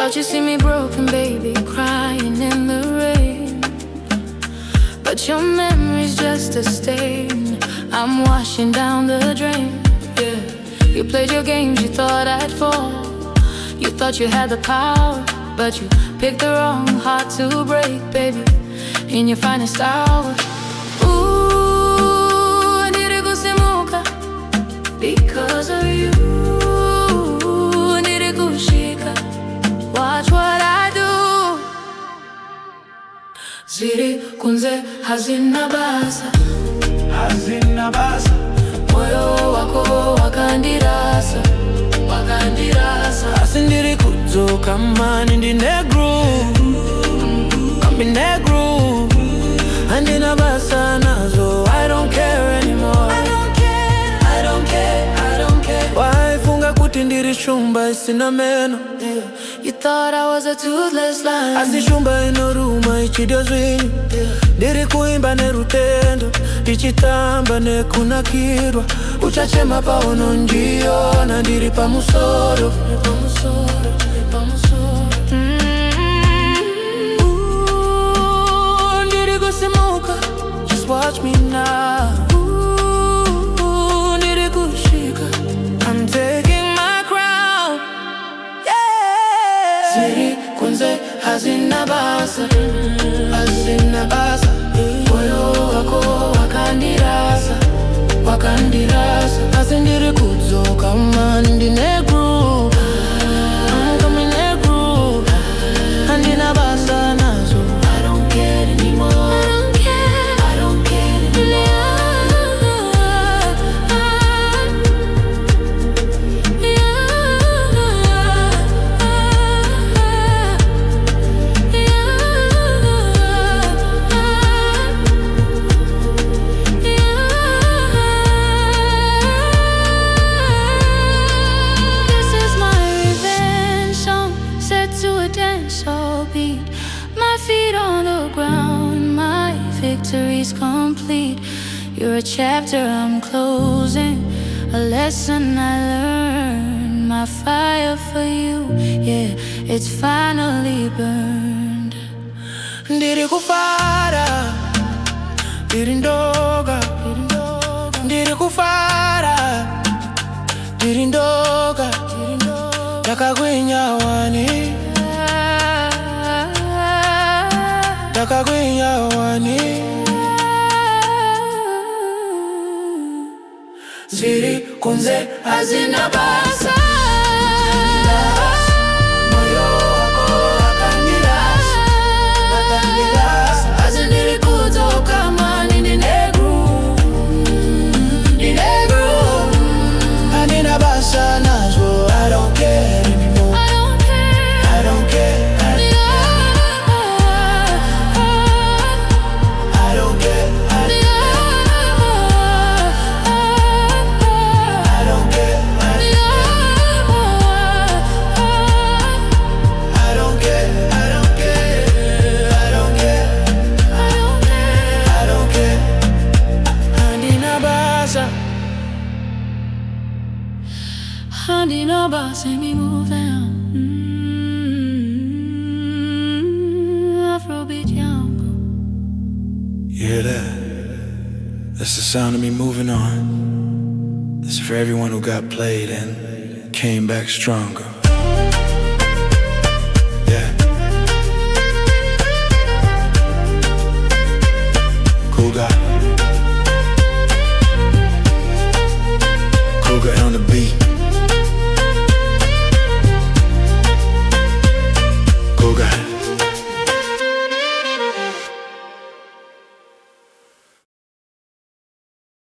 Thought you see me broken, baby, crying in the rain. But your memory's just a stain I'm washing down the drain, yeah. You played your games, you thought I'd fall. You thought you had the power, but you picked the wrong heart to break, baby, in your finest hour. Ooh, ndirikusimuka because of you. Ndirikushika, watch what I do. Zvirikunze hazina basa, hazina basa. Moyo wako wakandirasa, wakandirasa. Asindirikuzo kama nindi negro, kambi negro. Andina basa nazo, I don't care anymore. I don't care, I don't care, I don't care. Waifunga kuti ndiri shumba isina meno, yeah. You thought I was a toothless lion. Asi shumba inoruma ichidio zwinyu, yeah. Ndiri kuimba nerutendo, ndichitamba nekunakirwa. Uchachema paono ndiona ndiri pamusoro, ndiri kusimuka, just watch me now. Ndiri kushika, I'm taking my crown, yeah. Zvirikunze hazina basa, hazina basa. Moyo wako wakandirasa, wakandirasa. Asindirikuzo kama nindi negro, kama negro. Andina basa nazo, I don't care anymore. I don't care, I don't care anymore. My feet on the ground, my victory's complete. You're a chapter I'm closing, a lesson I learned. My fire for you, yeah, it's finally burned. ndiri kufara, ndiri ndoga, ndiri kufara, ndiri ndoga. Ndakagwinya wani, ndakagwinya wani. Zvirikunze hazina basa, moyo wako wakandirasa, wakandirasa. Asindirikuzo kama nindi negro, Ni negro, andina basa nazo, I don't care anymore. I don't care, I don't care. I don't care. I don't care. I don't care. I don't care. I don't care. I don't care. Andina basa, Andina basa, me moving. Afrobeat young. you hear that? That's the sound of me moving on. This is for everyone who got played and came back stronger.